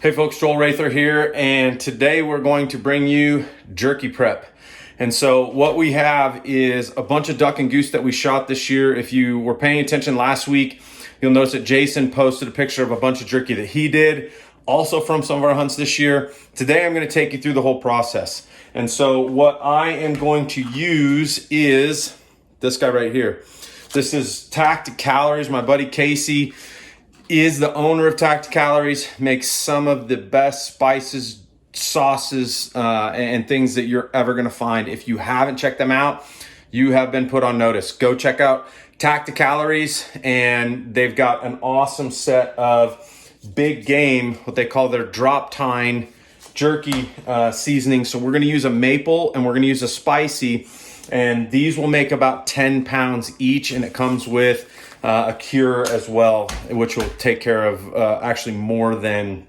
Hey folks, Joel Rather here, and today we're going to bring you jerky prep. And so what we have is a bunch of duck and goose that we shot this year. If you were paying attention last week, you'll notice that Jason posted a picture of a bunch of jerky that he did, also from some of our hunts this year. Today I'm going to take you through the whole process. And so what I am going to use is this guy right here. This is Tact Calories. My buddy Casey is the owner of Tact Calories, makes some of the best spices, sauces, and things that you're ever gonna find. If you haven't checked them out, you have been put on notice. Go check out Tact Calories, and they've got an awesome set of big game, what they call their drop tine jerky seasoning. So we're gonna use a maple and we're gonna use a spicy, and these will make about 10 pounds each, and it comes with a cure as well, which will take care of actually more than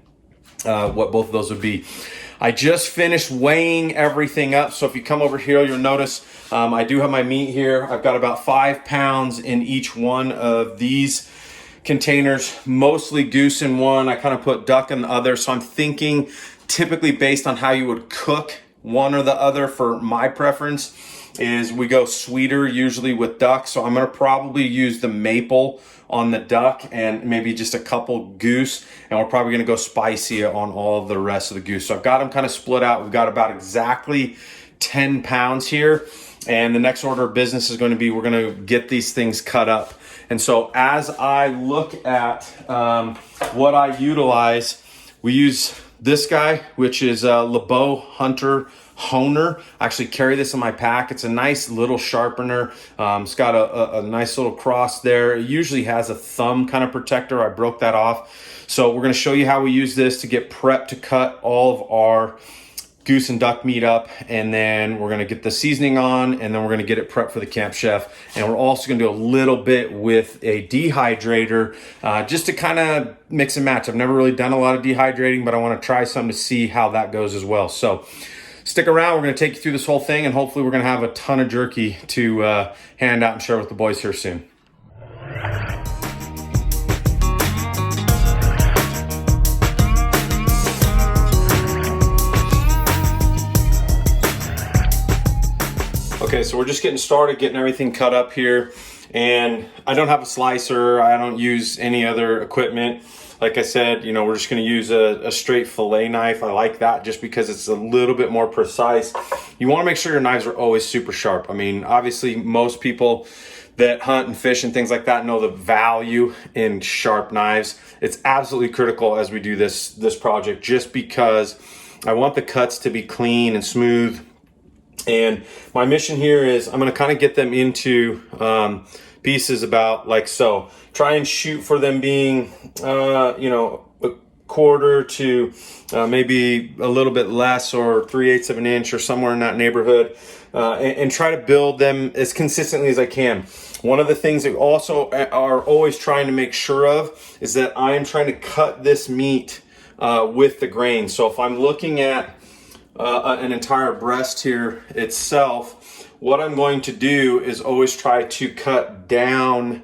what both of those would be. I just finished weighing everything up, so if you come over here, you'll notice I do have my meat here. I've got about 5 pounds in each one of these containers, mostly goose in one. I kind of put duck in the other, so I'm thinking typically based on how you would cook one or the other. For my preference is we go sweeter usually with duck, so I'm gonna probably use the maple on the duck and maybe just a couple goose, and we're probably gonna go spicy on all of the rest of the goose. So I've got them kind of split out. We've got about exactly 10 pounds here, and the next order of business is going to be we're gonna get these things cut up. And so as I look at what I utilize, we use this guy, which is a LeBeau Hunter Honer. I actually carry this in my pack. It's a nice little sharpener. It's got a nice little cross there. It usually has a thumb kind of protector. I broke that off. So we're going to show you how we use this to get prepped to cut all of our goose and duck meat up, and then we're going to get the seasoning on, and then we're going to get it prepped for the camp chef. And we're also going to do a little bit with a dehydrator just to kind of mix and match. I've never really done a lot of dehydrating, but I want to try some to see how that goes as well. So stick around. We're going to take you through this whole thing, and hopefully we're going to have a ton of jerky to hand out and share with the boys here soon. Okay, so we're just getting started, getting everything cut up here, and I don't have a slicer. I don't use any other equipment. Like I said, we're just going to use a straight fillet knife. I like that just because it's a little bit more precise. You want to make sure your knives are always super sharp. I mean, obviously most people that hunt and fish and things like that know the value in sharp knives. It's absolutely critical as we do this project, just because I want the cuts to be clean and smooth. And my mission here is I'm going to kind of get them into pieces about like so. Try and shoot for them being, a quarter to maybe a little bit less, or 3/8 of an inch or somewhere in that neighborhood, and try to build them as consistently as I can. One of the things that also are always trying to make sure of is that I am trying to cut this meat with the grain. So if I'm looking at an entire breast here itself, what I'm going to do is always try to cut down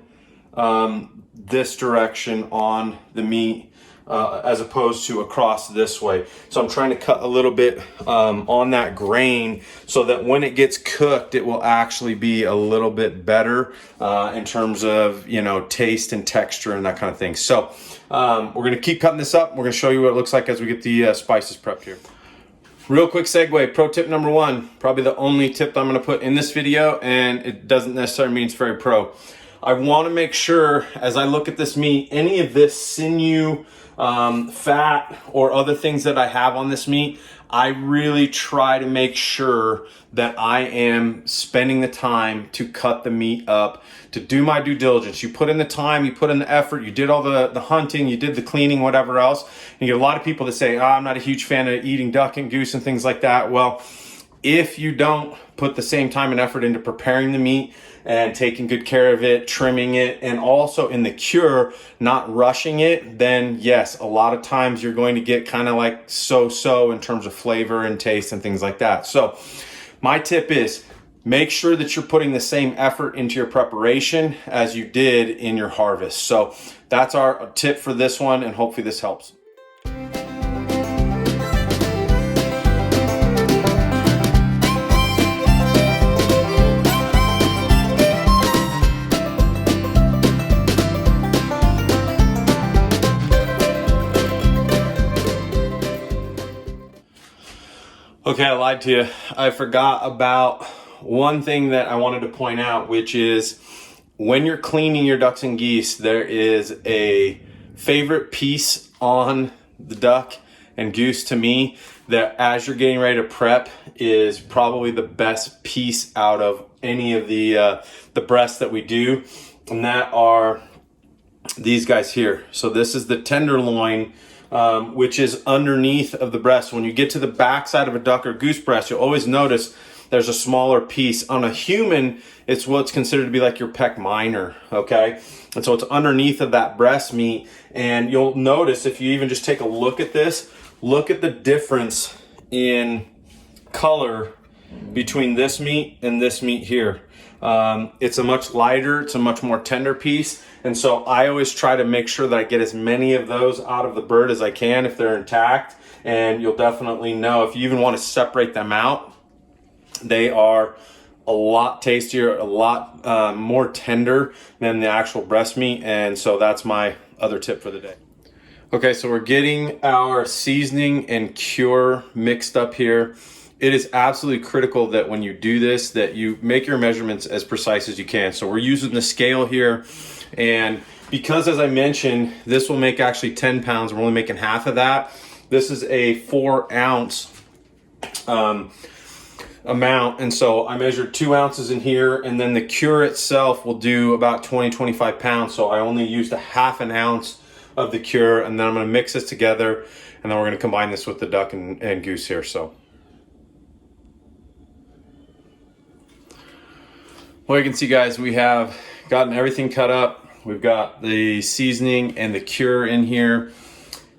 this direction on the meat as opposed to across this way. So I'm trying to cut a little bit on that grain so that when it gets cooked, it will actually be a little bit better in terms of, taste and texture and that kind of thing. So we're going to keep cutting this up. We're going to show you what it looks like as we get the spices prepped here. Real quick segue, pro tip number one, probably the only tip I'm gonna put in this video, and it doesn't necessarily mean it's very pro. I wanna make sure, as I look at this meat, any of this sinew, fat, or other things that I have on this meat, I really try to make sure that I am spending the time to cut the meat up, to do my due diligence. You put in the time, you put in the effort, you did all the hunting, you did the cleaning, whatever else. And you get a lot of people that say, I'm not a huge fan of eating duck and goose and things like that. Well, if you don't put the same time and effort into preparing the meat and taking good care of it, trimming it, and also in the cure, not rushing it, then yes, a lot of times you're going to get kind of like so-so in terms of flavor and taste and things like that. So my tip is make sure that you're putting the same effort into your preparation as you did in your harvest. So that's our tip for this one, and hopefully this helps. Okay, I lied to you. I forgot about one thing that I wanted to point out, which is when you're cleaning your ducks and geese, there is a favorite piece on the duck and goose to me that as you're getting ready to prep is probably the best piece out of any of the breasts that we do, and that are these guys here. So this is the tenderloin, which is underneath of the breast. When you get to the back side of a duck or goose breast, you'll always notice there's a smaller piece. On a human, it's what's considered to be like your pec minor, okay? And so it's underneath of that breast meat. And you'll notice if you even just take a look at this, look at the difference in color between this meat and this meat here. It's a much lighter, it's a much more tender piece. And so I always try to make sure that I get as many of those out of the bird as I can if they're intact. And you'll definitely know if you even want to separate them out, they are a lot tastier, a lot more tender than the actual breast meat. And so that's my other tip for the day. Okay, so we're getting our seasoning and cure mixed up here. It is absolutely critical that when you do this, that you make your measurements as precise as you can. So we're using the scale here. And because, as I mentioned, this will make actually 10 pounds, we're only making half of that. This is a 4 ounce amount. And so I measured 2 ounces in here, and then the cure itself will do about 20-25 pounds. So I only used a half an ounce of the cure, and then I'm going to mix this together, and then we're going to combine this with the duck and goose here. So well, you can see, guys, we have gotten everything cut up. We've got the seasoning and the cure in here.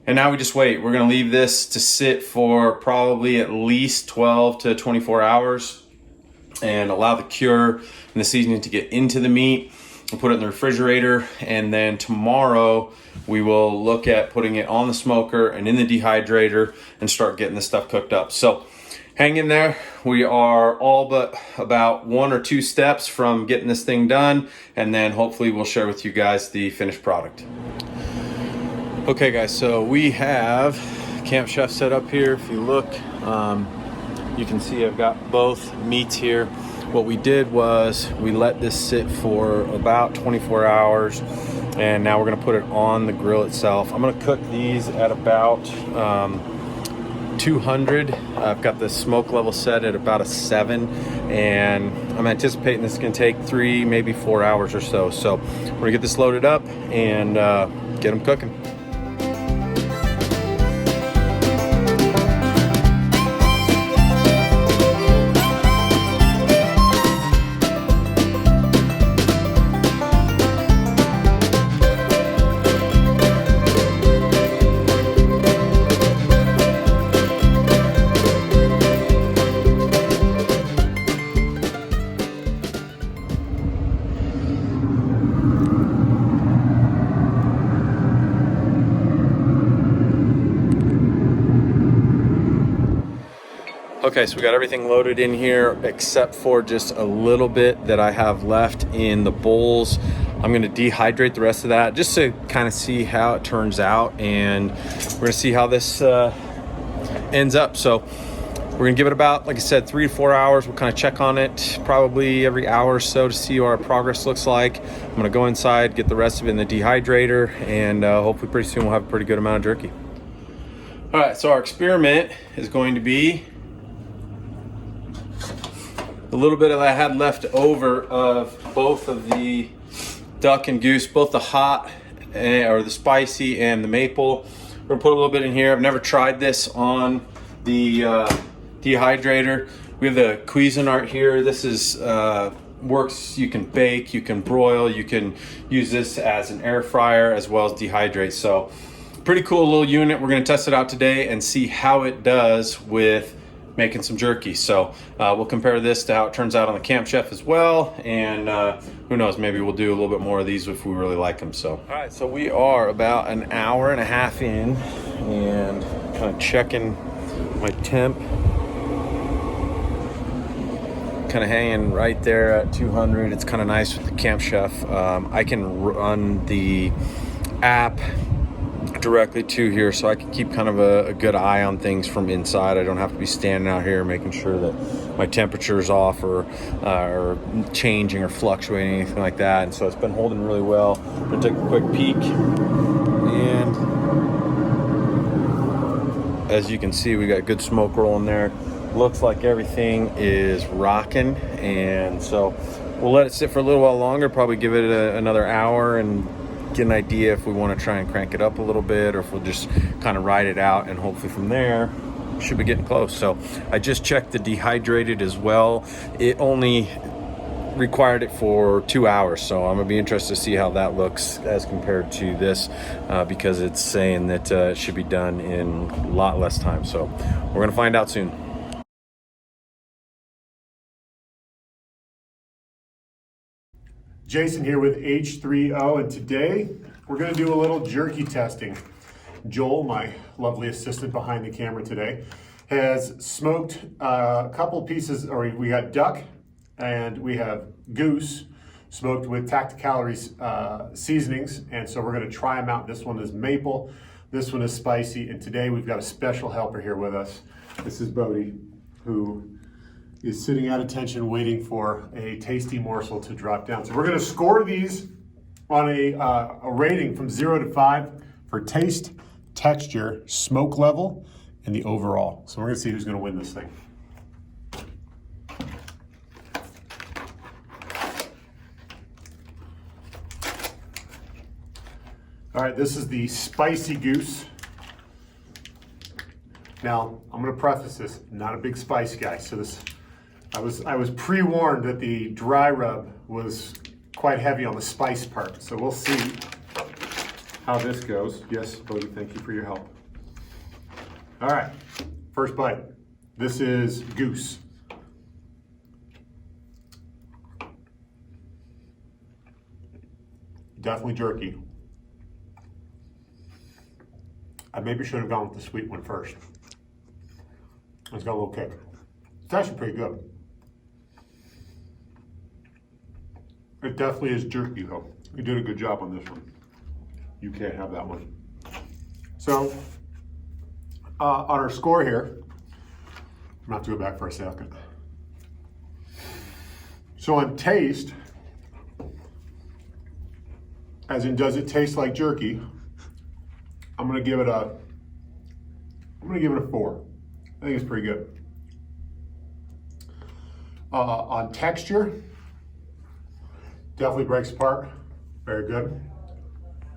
And now we just wait. We're gonna leave this to sit for probably at least 12 to 24 hours and allow the cure and the seasoning to get into the meat and put it in the refrigerator. And then tomorrow we will look at putting it on the smoker and in the dehydrator and start getting this stuff cooked up. So hang in there. We are all but about 1 or 2 steps from getting this thing done, and then hopefully we'll share with you guys the finished product. Okay, guys, so we have Camp Chef set up here. If you look, you can see I've got both meats here. What we did was we let this sit for about 24 hours, and now we're gonna put it on the grill itself. I'm gonna cook these at about 200. I've got the smoke level set at about a 7, and I'm anticipating this is gonna take 3, maybe 4 hours or so. So we're gonna get this loaded up and get them cooking. Okay, so we got everything loaded in here except for just a little bit that I have left in the bowls. I'm gonna dehydrate the rest of that just to kind of see how it turns out, and we're gonna see how this ends up. So we're gonna give it about, like I said, 3 to 4 hours. We'll kind of check on it probably every hour or so to see what our progress looks like. I'm gonna go inside, get the rest of it in the dehydrator, and hopefully pretty soon we'll have a pretty good amount of jerky. All right, so our experiment is going to be a little bit that I had left over of both of the duck and goose, both the hot or the spicy and the maple. We're gonna put a little bit in here. I've never tried this on the dehydrator. We have the Cuisinart here. This is works. You can bake, you can broil, you can use this as an air fryer as well as dehydrate. So pretty cool little unit. We're gonna test it out today and see how it does with making some jerky. So we'll compare this to how it turns out on the Camp Chef as well, and who knows, maybe we'll do a little bit more of these if we really like them. So all right, so we are about an hour and a half in and kind of checking my temp, kind of hanging right there at 200. It's kind of nice with the Camp Chef. I can run the app directly to here, so I can keep kind of a good eye on things from inside. I don't have to be standing out here making sure that my temperature is off or changing or fluctuating, anything like that. And so it's been holding really well. I'm gonna take a quick peek, and as you can see, we got good smoke rolling there. Looks like everything is rocking, and so we'll let it sit for a little while longer, probably give it another hour and get an idea if we want to try and crank it up a little bit, or if we'll just kind of ride it out, and hopefully from there we should be getting close. So I just checked the dehydrated as well. It only required it for 2 hours, so I'm gonna be interested to see how that looks as compared to this, because it's saying that it should be done in a lot less time. So we're gonna find out soon. Jason here with H3O, and today we're going to do a little jerky testing. Joel, my lovely assistant behind the camera today, has smoked a couple pieces, or we got duck and we have goose smoked with Tacticalories seasonings, and so we're going to try them out. This one is maple, this one is spicy, and today we've got a special helper here with us. This is Bodie, who is sitting at attention waiting for a tasty morsel to drop down. So we're gonna score these on a rating from 0 to 5 for taste, texture, smoke level, and the overall. So we're gonna see who's gonna win this thing. All right, this is the spicy goose. Now, I'm gonna preface this, not a big spice guy, so I was pre-warned that the dry rub was quite heavy on the spice part, so we'll see how this goes. Yes, Bodie, thank you for your help. All right, first bite. This is goose. Definitely jerky. I maybe should have gone with the sweet one first. It's got a little kick. It's actually pretty good. It definitely is jerky though. You did a good job on this one. You can't have that one. So, on our score here, I'm gonna have to go back for a second. So on taste, as in does it taste like jerky, I'm gonna give it a 4. I think it's pretty good. On texture, definitely breaks apart. Very good.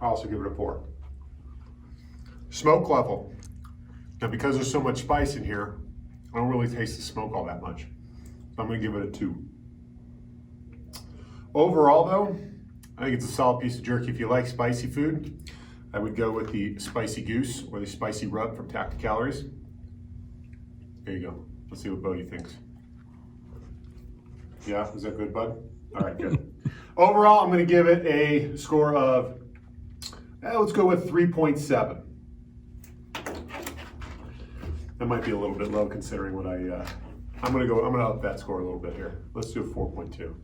I also give it a 4. Smoke level. Now, because there's so much spice in here, I don't really taste the smoke all that much. So I'm going to give it a 2. Overall, though, I think it's a solid piece of jerky. If you like spicy food, I would go with the spicy goose or the spicy rub from Tacticalories. There you go. Let's see what Bodie thinks. Yeah, is that good, bud? All right, good. Overall, I'm going to give it a score of, let's go with 3.7. That might be a little bit low considering what I'm going to up that score a little bit here. Let's do a 4.2.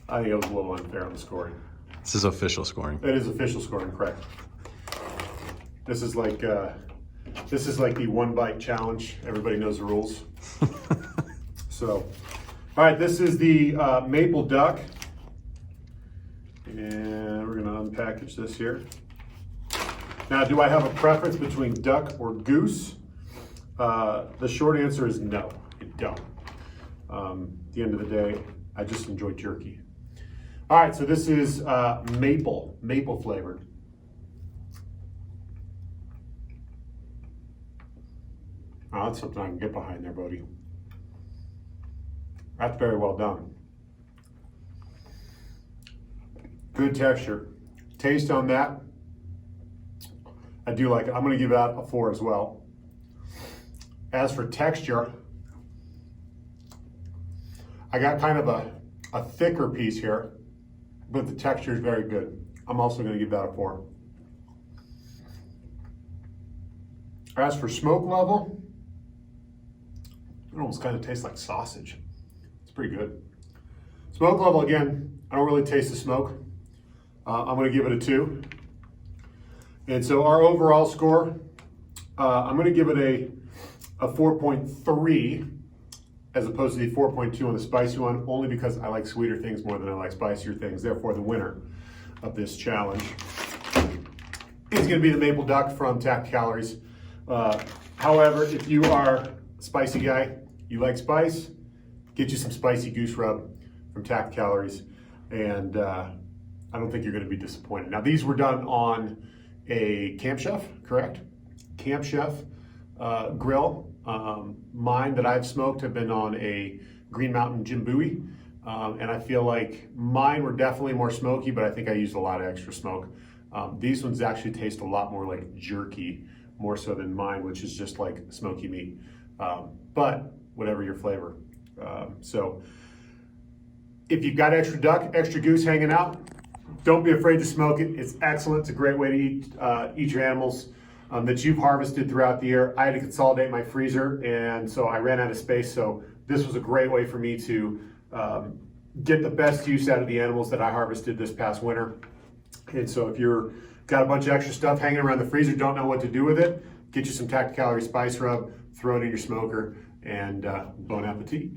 I think it was a little unfair on the scoring. This is official scoring. It is official scoring, correct. This is like the 1 bite challenge. Everybody knows the rules. So, all right, this is the maple duck. And we're gonna unpackage this here. Now, do I have a preference between duck or goose? The short answer is no, I don't. At the end of the day, I just enjoy jerky. All right, so this is maple flavored. Oh, that's something I can get behind there, Bodie. That's very well done. Good texture. Taste on that, I do like it. I'm gonna give that a 4 as well. As for texture, I got kind of a thicker piece here, but the texture is very good. I'm also gonna give that a 4. As for smoke level, it almost kind of tastes like sausage. It's pretty good. Smoke level, again, I don't really taste the smoke. I'm gonna give it a 2. And so our overall score, I'm gonna give it a 4.3 as opposed to the 4.2 on the spicy one, only because I like sweeter things more than I like spicier things. Therefore, the winner of this challenge is gonna be the maple duck from Tact Calories. However, if you are a spicy guy, you like spice, get you some spicy goose rub from Tact Calories, and I don't think you're gonna be disappointed. Now, these were done on a Camp Chef, correct? Camp Chef grill. Mine that I've smoked have been on a Green Mountain Jim Bowie, and I feel like mine were definitely more smoky, but I think I used a lot of extra smoke. These ones actually taste a lot more like jerky, more so than mine, which is just like smoky meat. But whatever your flavor. So if you've got extra duck, extra goose hanging out, don't be afraid to smoke it. It's excellent. It's a great way to eat your animals that you've harvested throughout the year. I had to consolidate my freezer, and so I ran out of space. So this was a great way for me to get the best use out of the animals that I harvested this past winter. And so if you're got a bunch of extra stuff hanging around the freezer, don't know what to do with it, get you some Tact Calorie Spice Rub, throw it in your smoker, and bon appetit.